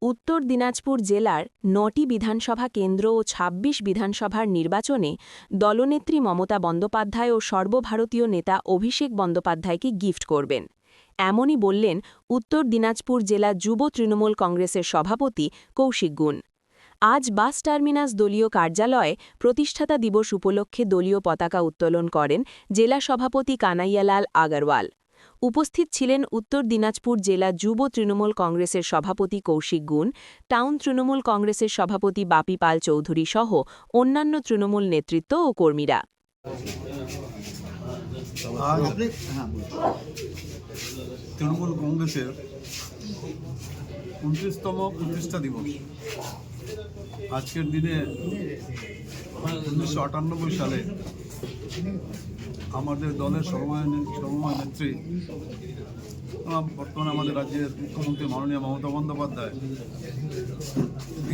উত্তর দিনাজপুর জেলার ৯টি বিধানসভা কেন্দ্র ও ২৬ বিধানসভার নির্বাচনে দলনেত্রী মমতা বন্দ্যোপাধ্যায় ও সর্বভারতীয় নেতা অভিষেক বন্দ্যোপাধ্যায়কে গিফট করবেন। এমনই বললেন উত্তর দিনাজপুর জেলা যুব তৃণমূল কংগ্রেসের সভাপতি কৌশিক গুণ। আজ বাস টার্মিনাস দলীয় কার্যালয়ে প্রতিষ্ঠাতা দিবস উপলক্ষে দলীয় পতাকা উত্তোলন করেন জেলা সভাপতি কানাইয়ালাল আগরওয়াল। উপস্থিত ছিলেন উত্তর দিনাজপুর জেলা যুব তৃণমূল কংগ্রেসের সভাপতি কৌশিক গুণ, টাউন তৃণমূল কংগ্রেসের সভাপতি বাপি পাল চৌধুরী সহ অন্যান্য তৃণমূল নেতৃত্ব ও কর্মীরা। তৃণমূল কংগ্রেসের ২৯তম প্রতিষ্ঠা দিবস। আজকের দিনে ১৯৯৮ সালে আমাদের দলের সর্বময় নেত্রী, বর্তমানে আমাদের রাজ্যের মুখ্যমন্ত্রী মাননীয় মমতা বন্দ্যোপাধ্যায়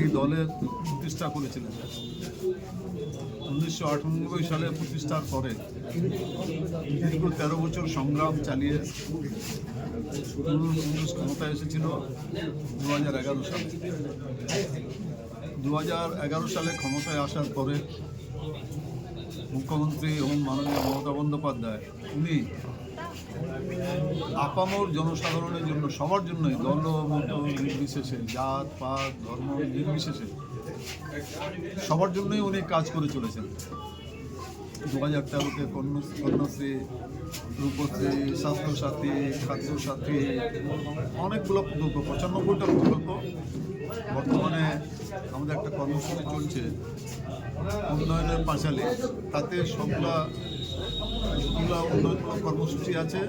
এই দলের প্রতিষ্ঠা করেছিলেন। ১৯৯৮ সালে প্রতিষ্ঠার পরে দীর্ঘ ১৩ বছর সংগ্রাম চালিয়ে তৃণমূল কংগ্রেস ক্ষমতায় এসেছিল ২০১১ সালে। ২০১১ সালে ক্ষমতায় আসার পরে মুখ্যমন্ত্রী এবং মাননীয় মমতা বন্দ্যোপাধ্যায় উনি আপামর জনসাধারণের জন্য, সবার জন্যই, দল মত নির্বিশেষে, জাত পাত ধর্ম নির্বিশেষে সবার জন্যই উনি কাজ করে চলেছেন। ২০১৩-তে কন্যাশ্রী, রূপশ্রী, স্বাস্থ্যসাথী, খাদ্যসাথী, অনেকগুলো প্রকল্প, ৯৫টা প্রকল্প। বর্তমানে আমাদের একটা কর্মসূচি চলছে উন্নয়নের পাঁচালী, তাতে সবগুলা উন্নয়ন কর্মসূচি আছে,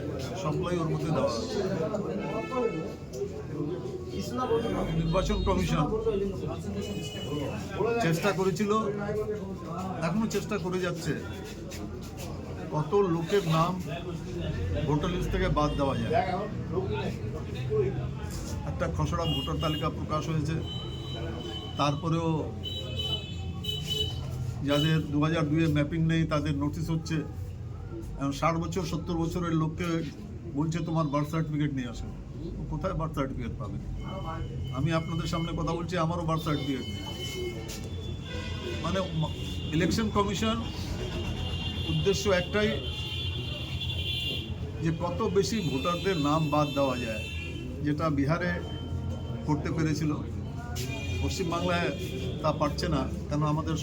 সবগুলাই ওর মধ্যে দেওয়া আছে। নির্বাচন কমিশন চেষ্টা করেছিল, এখনো চেষ্টা করে যাচ্ছে, কত লোকের নাম ভোটার লিস্ট থেকে বাদ দেওয়া যায়। একটা খসড়া ভোটার তালিকা প্রকাশ হয়েছে, তারপরেও যাদের ২০০২-এ ম্যাপিং নেই তাদের নোটিশ হচ্ছে। ৬০ বছর ৭০ বছরের লোককে বলছে তোমার বার্থ সার্টিফিকেট নিয়ে আসো। কোথায় বার্থ সার্টিফিকেট পাবে? আমি আপনাদের সামনে কথা বলছি, আমারও বার্থ সার্টিফিকেট নেই। মানে ইলেকশন কমিশন উদ্দেশ্য একটাই, যে কত বেশি ভোটারদের নাম বাদ দেওয়া যায়, যেটা বিহারে করতে পেরেছিল, পশ্চিমবাংলায় তা পারছে না। কেন আমাদের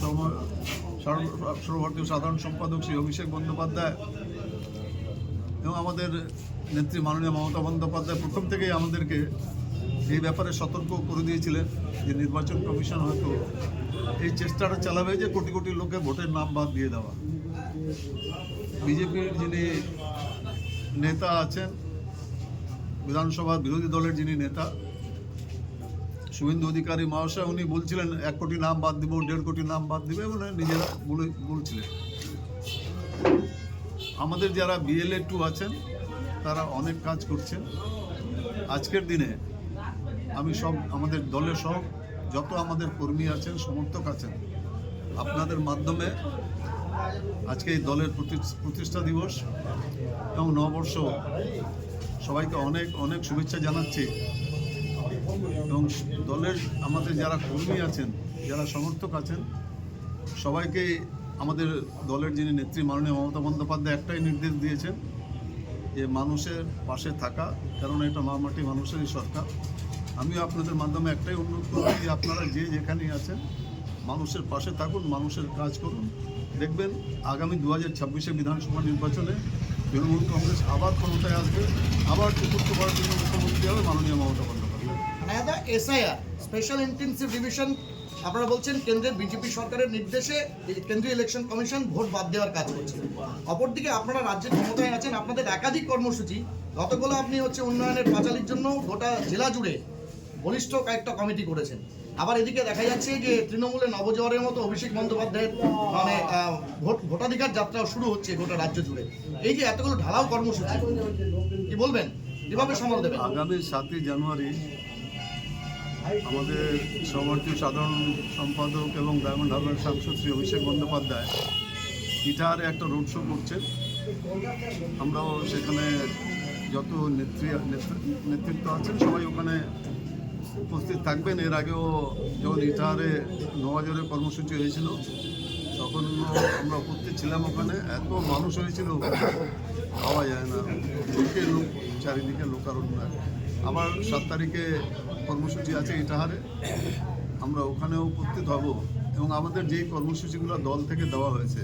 সর্বভারতীয় সাধারণ সম্পাদক শ্রী অভিষেক বন্দ্যোপাধ্যায় এবং আমাদের নেত্রী মাননীয় মমতা বন্দ্যোপাধ্যায় প্রথম থেকেই আমাদেরকে এই ব্যাপারে সতর্ক করে দিয়েছিলেন যে নির্বাচন কমিশন হয়তো এই চেষ্টাটা চালাবে যে কোটি কোটি লোকের ভোটের নাম বাদ দিয়ে দেওয়া। বিজেপির যিনি নেতা আছেন, বিধানসভার বিরোধী দলের যিনি নেতা শুভেন্দু অধিকারী মহাশয়, উনি বলছিলেন ১ কোটি নাম বাদ দিব, ১.৫ কোটি নাম বাদ দিবে, মানে নিজেরা বলছিলেন। আমাদের যারা BLA 2 আছেন তারা অনেক কাজ করছেন। আজকের দিনে আমি আমাদের দলের সব যত আমাদের কর্মী আছেন, সমর্থক আছেন, আপনাদের মাধ্যমে আজকে এই দলের প্রতিষ্ঠা দিবস এবং নববর্ষ সবাইকে অনেক অনেক শুভেচ্ছা জানাচ্ছি। এবং দলের আমাদের যারা কর্মী আছেন, যারা সমর্থক আছেন, সবাইকে আমাদের দলের যিনি নেত্রী মাননীয় মমতা বন্দ্যোপাধ্যায় একটাই নির্দেশ দিয়েছেন যে মানুষের পাশে থাকা, কারণ এটা মা মাটি মানুষেরই সরকার। আমিও আপনাদের মাধ্যমে একটাই অনুরোধ করব যে আপনারা যে যেখানেই আছেন মানুষের পাশে থাকুন, মানুষের কাজ করুন। দেখবেন আগামী ২০২৬-এ বিধানসভা নির্বাচনে তৃণমূল কংগ্রেস আবার ক্ষমতায় আসবে, আবার চতুর্থবারের জন্য মুখ্যমন্ত্রী হবে মাননীয় Mamata Bandyopadhyay. SIR special intensive revision, আপনারা বলছেন কেন্দ্রের বিজেপি সরকারের নির্দেশে কেন্দ্রীয় ইলেকশন কমিশন ভোট বাদ দেওয়ার কাজ করছে। অপরদিকে আপনারা রাজ্যের ক্ষমতায় আছেন, আপনাদের একাধিক কর্মসূচি, গতকাল আপনি উন্নয়নের পাঁচালীর জন্য গোটা জেলা জুড়ে বলিষ্ঠ কয়েকটা কমিটি করেছেন। আবার এদিকে দেখা যাচ্ছে যে তৃণমূলের নবজোয়ারের মতো অভিষেক বন্দ্যোপাধ্যায়ের মানে ভোটাধিকার যাত্রা শুরু হচ্ছে গোটা রাজ্য জুড়ে। এই যে এতগুলো ঢালাও কর্মসূচি, কি বলবেন, কিভাবে সামাল দেবেন? আগামী ৭ই জানুয়ারি আমাদের সর্বভারতীয় সাধারণ সম্পাদক এবং ডায়মন্ড হারবার সাংসদ শ্রী অভিষেক বন্দ্যোপাধ্যায় ইটাহারে একটা রোড শো করছেন। আমরাও সেখানে যত নেতৃত্ব আছেন সবাই ওখানে উপস্থিত থাকবেন। এর আগেও যখন ইটাহারে নবাজরের কর্মসূচি হয়েছিল তখন আমরা উপস্থিত ছিলাম। ওখানে এত মানুষ হয়েছিল পাওয়া যায় না, লোকে লোক, চারিদিকে লোকারণ্য। আবার 7 তারিখে কর্মসূচি আছে ইটাহারে, আমরা ওখানেও উপস্থিত হব। এবং আমাদের যেই কর্মসূচিগুলো দল থেকে দেওয়া হয়েছে,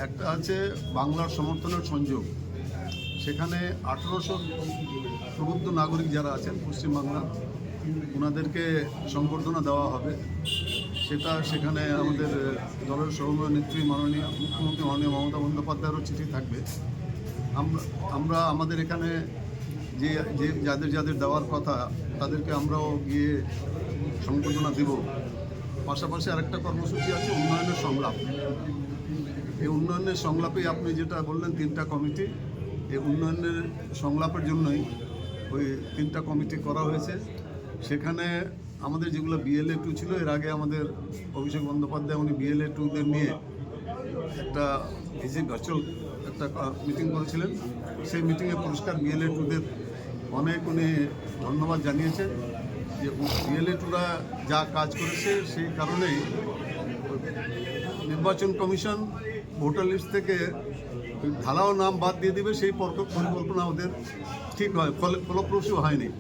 একটা আছে বাংলার সমর্থনের সংযোগ। সেখানে 1800 প্রবুদ্ধ নাগরিক যারা আছেন পশ্চিমবাংলা, ওনাদেরকে সংবর্ধনা দেওয়া হবে। সেখানে আমাদের দলের সভানেত্রী মাননীয় মুখ্যমন্ত্রী মাননীয় মমতা বন্দ্যোপাধ্যায়েরও চিঠি থাকবে। আমরা আমাদের এখানে যে যাদের দেওয়ার কথা তাদেরকে আমরাও গিয়ে সংবর্ধনা দেব। পাশাপাশি আরেকটা কর্মসূচি আছে উন্নয়নের সংলাপ। এই উন্নয়নের সংলাপে আপনি যেটা বললেন 3টা কমিটি, এই উন্নয়নের সংলাপের জন্যই ওই 3টা কমিটি করা হয়েছে। সেখানে আমাদের যেগুলো BLA 2 ছিল, এর আগে আমাদের অভিষেক বন্দ্যোপাধ্যায় উনি BLA 2দের নিয়ে একটা ভার্চুয়াল একটা মিটিং করেছিলেন। সেই মিটিংয়ে পুরস্কার BLA 2দের অনেক উনি ধন্যবাদ জানিয়েছেন যে BLA 2রা যা কাজ করেছে সেই কারণেই নির্বাচন কমিশন ভোটার লিস্ট থেকে ঢালাও নাম বাদ দিয়ে দেবে সেই পরিকল্পনা ওদের ঠিক হয়, ফলপ্রসূ হয়নি।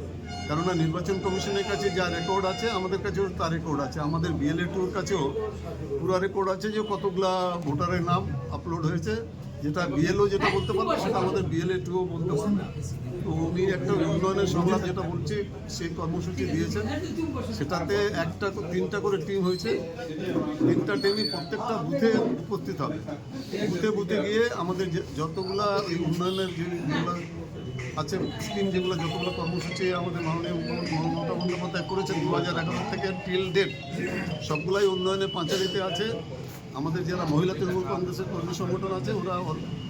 কেননা নির্বাচন কমিশনের কাছে যা রেকর্ড আছে আমাদের কাছেও তার রেকর্ড আছে, আমাদের BLA 2-র কাছেও পুরো রেকর্ড আছে যে কতগুলা ভোটারের নাম আপলোড হয়েছে। যেটা BLO যেটা বলতে পারবে সেটা আমাদের BLA 2ও বলতে পারবে। তো উনি একটা উন্নয়নের সংলাপ যেটা বলছি সেই কর্মসূচি দিয়েছেন, সেটাতে 3টা করে টিম হয়েছে। 3টা টিমই প্রত্যেকটা বুথে উপস্থিত হবে। বুথে গিয়ে আমাদের যতগুলা এই উন্নয়নের যেগুলো আছে স্কিম, যেগুলো যতগুলো কর্মসূচি আমাদের মাননীয় মুখ্যমন্ত্রী মমতা বন্দ্যোপাধ্যায় করেছেন 2011 থেকে টিল ডেট, সবগুলাই উন্নয়নের পাঁচালিতে আছে। আমাদের যারা মহিলা তৃণমূল কংগ্রেসের কর্মী সংগঠন আছে, ওরা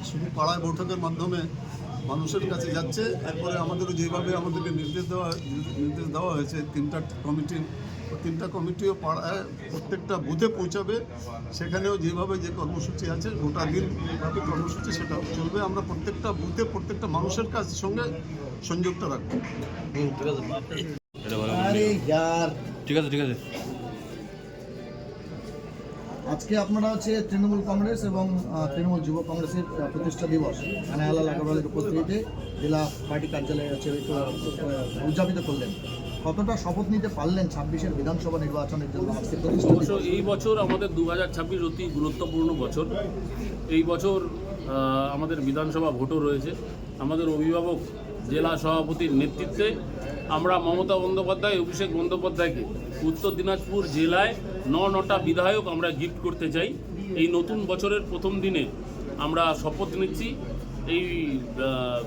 শুধু পাড়ায় বৈঠকের মাধ্যমে মানুষের কাছে যাচ্ছে। এরপরে আমাদেরও যেভাবে আমাদেরকে নির্দেশ দেওয়া হয়েছে 3টা কমিটিও পাড়ায় প্রত্যেকটা বুথে পৌঁছাবে। সেখানেও যেভাবে যে কর্মসূচি আছে গোটা দিন ব্যাপী কর্মসূচি সেটা চলবে। আমরা প্রত্যেকটা বুথে প্রত্যেকটা মানুষের সঙ্গে সংযোগটা রাখবো। ঠিক আছে। আজকে আপনারা হচ্ছে তৃণমূল কংগ্রেস এবং তৃণমূল যুব কংগ্রেসের প্রতিষ্ঠা দিবস আনায়ালাল আগরওয়ালের উপস্থিতিতে জেলা পার্টি কার্যালয়ে হচ্ছে উদযাপিত করলেন। কতটা শপথ নিতে পারলেন 26-এর বিধানসভা নির্বাচনের জন্য আজকে প্রতিষ্ঠা দিবস? এই বছর আমাদের 2026 অতি গুরুত্বপূর্ণ বছর। এই বছর আমাদের বিধানসভা ভোটও রয়েছে। আমাদের অভিভাবক জেলা সভাপতির নেতৃত্বে আমরা মমতা বন্দ্যোপাধ্যায়, অভিষেক বন্দ্যোপাধ্যায়কে উত্তর দিনাজপুর জেলায় 9টা বিধায়ক আমরা গিফট করতে চাই। এই নতুন বছরের প্রথম দিনে আমরা শপথ নিচ্ছি এই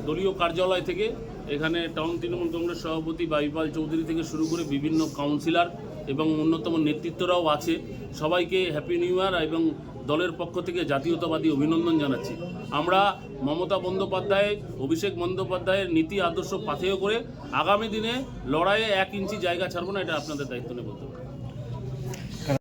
দলীয় কার্যালয় থেকে। এখানে টাউন তৃণমূল কংগ্রেস সভাপতি বাইপাল চৌধুরী থেকে শুরু করে বিভিন্ন কাউন্সিলর এবং অন্যতম নেতৃত্বরাও আছে। সবাইকে হ্যাপি নিউ ইয়ার এবং দলের পক্ষ থেকে জাতীয়তাবাদী অভিনন্দন জানাচ্ছি। আমরা মমতা বন্দ্যোপাধ্যায়, অভিষেক বন্দ্যোপাধ্যায়ের নীতি আদর্শ পাথেয় করে আগামী দিনে লড়াইয়ে 1 ইঞ্চি জায়গা ছাড়বো না, এটা আপনাদের দায়িত্ব নিয়ে বলতে পারি।